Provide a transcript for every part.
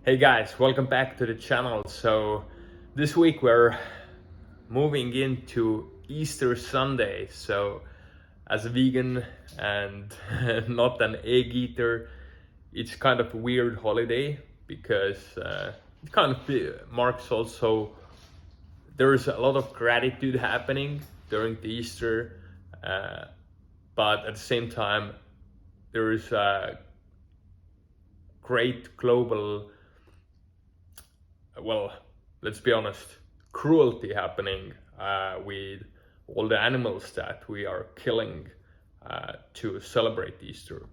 Hey guys, welcome back to the channel. So this week we're moving into Easter Sunday. So as a vegan and not an egg eater, it's kind of a weird holiday because it kind of marks also there's a lot of gratitude happening during the Easter, uh, but at the same time there is a great global, well, let's be honest, cruelty happening with all the animals that we are killing to celebrate Easter.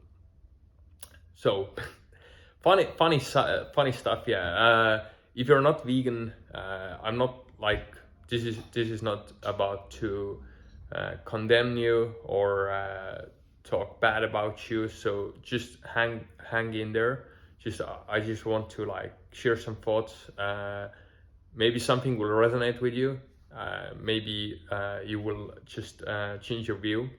So funny stuff. Yeah. If you're not vegan, I'm not like this is not about to condemn you or talk bad about you. So just hang in there. I just want to like share some thoughts. Maybe something will resonate with you. Maybe you will just change your view.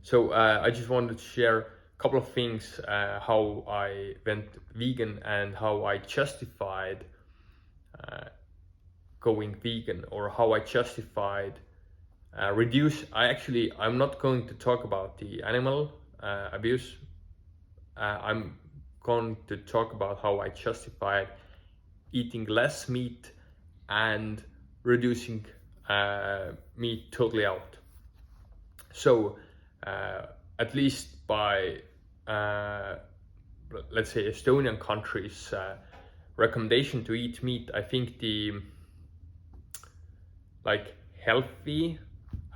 So I just wanted to share a couple of things, how I went vegan and how I justified going vegan, or how I justified I'm not going to talk about the animal abuse. I'm going to talk about how I justified eating less meat and reducing meat totally out. So at least by let's say Estonian country's recommendation to eat meat, I think the like healthy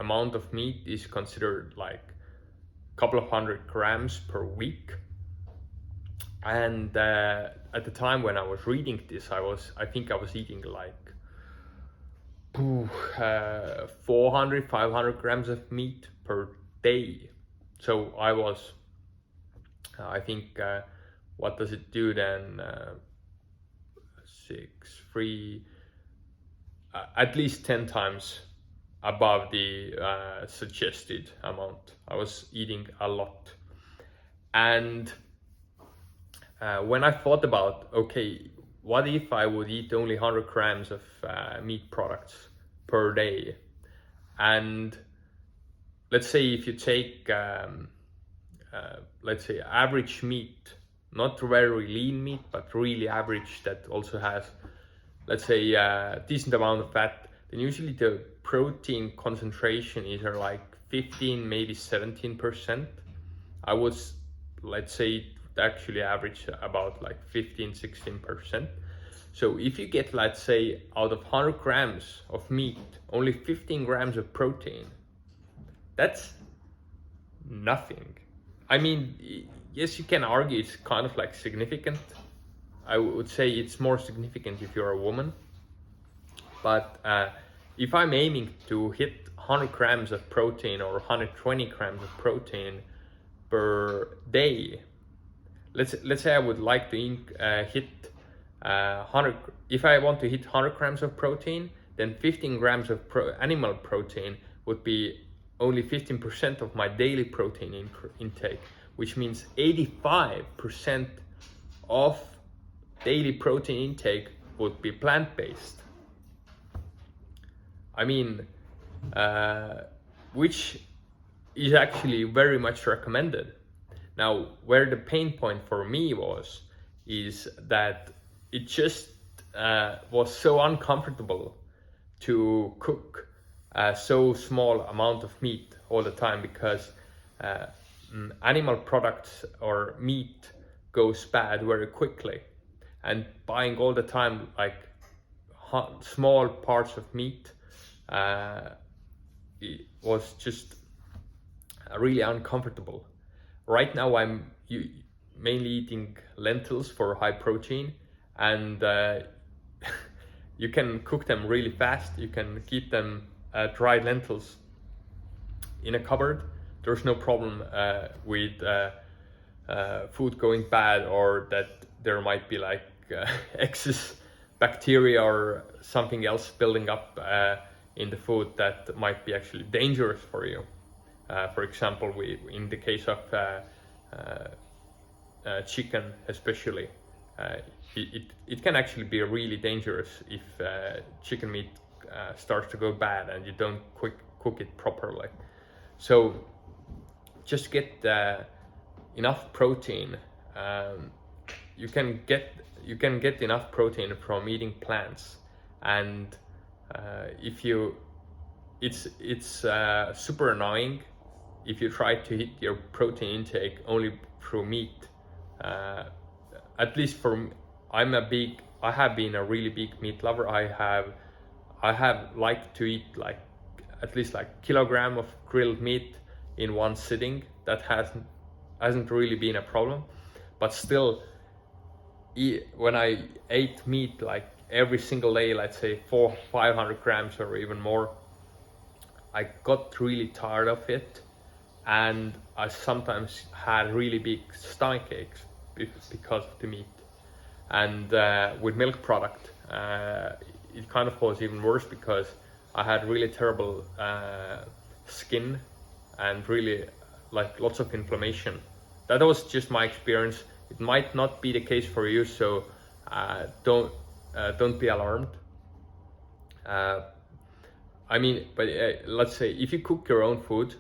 amount of meat is considered like a couple of 100 grams per week. And at the time when I was reading this, I think I was eating like 400 500 grams of meat per day. So I think what does it do then? at least 10 times above the suggested amount. I was eating a lot. And when I thought about, okay, what if I would eat only 100 grams of meat products per day? And let's say if you take, let's say average meat, not very lean meat, but really average that also has, let's say, a decent amount of fat, then usually the protein concentration is like 15, maybe 17%. I was, let's say, actually average about like 15-16%. So if you get, let's say, out of 100 grams of meat, only 15 grams of protein, that's nothing. I mean, yes, you can argue it's kind of like significant. I would say it's more significant if you're a woman. But if I'm aiming to hit 100 grams of protein or 120 grams of protein per day, let's say I would like to hit 100. If I want to hit 100 grams of protein, then 15 grams of animal protein would be only 15% of my daily protein intake, which means 85% of daily protein intake would be plant-based. I mean, which is actually very much recommended. Now, where the pain point for me is that it just was so uncomfortable to cook a so small amount of meat all the time, because animal products or meat goes bad very quickly, and buying all the time like small parts of meat it was just really uncomfortable. Right now I'm mainly eating lentils for high protein, and you can cook them really fast. You can keep them dried lentils in a cupboard. There's no problem with food going bad, or that there might be like excess bacteria or something else building up in the food that might be actually dangerous for you. For example, in the case of chicken especially, it can actually be really dangerous if chicken meat starts to go bad and you don't cook it properly. So just get enough protein. You can get enough protein from eating plants, and it's super annoying if you try to hit your protein intake only through meat. At least for me, I have been a really big meat lover. I have liked to eat like at least like kilogram of grilled meat in one sitting. That hasn't really been a problem, but still, when I ate meat like every single day, let's say 400-500 grams or even more, I got really tired of it, and I sometimes had really big stomach aches because of the meat. And with milk product, it kind of was even worse because I had really terrible skin and really like lots of inflammation. That was just my experience. It might not be the case for you, so don't be alarmed. I mean, but let's say if you cook your own food,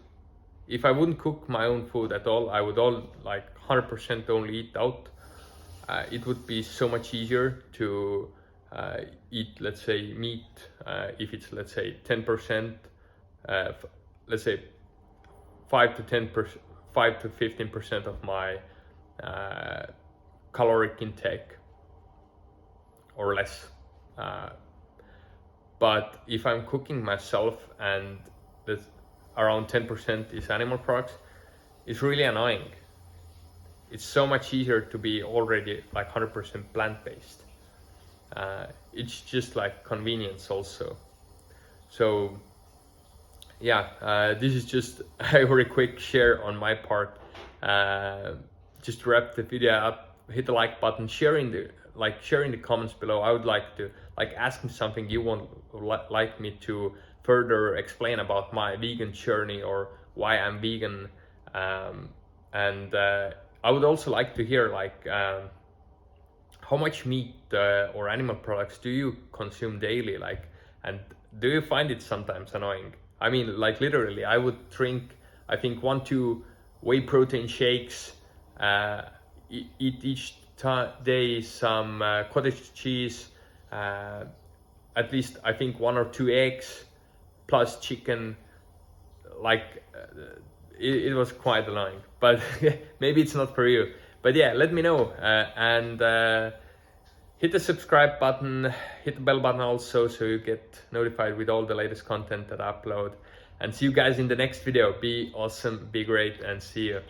if I wouldn't cook my own food at all, I would like 100% only eat out. It would be so much easier to eat, let's say, meat if it's, let's say, 10%, let's say 5 to 15% of my caloric intake or less. But if I'm cooking myself and that's around 10% is animal products, it's really annoying. It's so much easier to be already like 100% plant-based. It's just like convenience also. So yeah, this is just a very quick share on my part. Just to wrap the video up, hit the like button, share in the comments below. I would like to ask me something you want like me to further explain about my vegan journey or why I'm vegan. And I would also like to hear how much meat or animal products do you consume daily, and do you find it sometimes annoying? I mean, like literally, I would drink, I think 1-2 whey protein shakes, eat each day some cottage cheese, at least I think 1 or 2 eggs, plus chicken. It was quite annoying, but maybe it's not for you. But yeah, let me know, and hit the subscribe button, hit the bell button also, so you get notified with all the latest content that I upload. And see you guys in the next video. Be awesome, be great, and see you.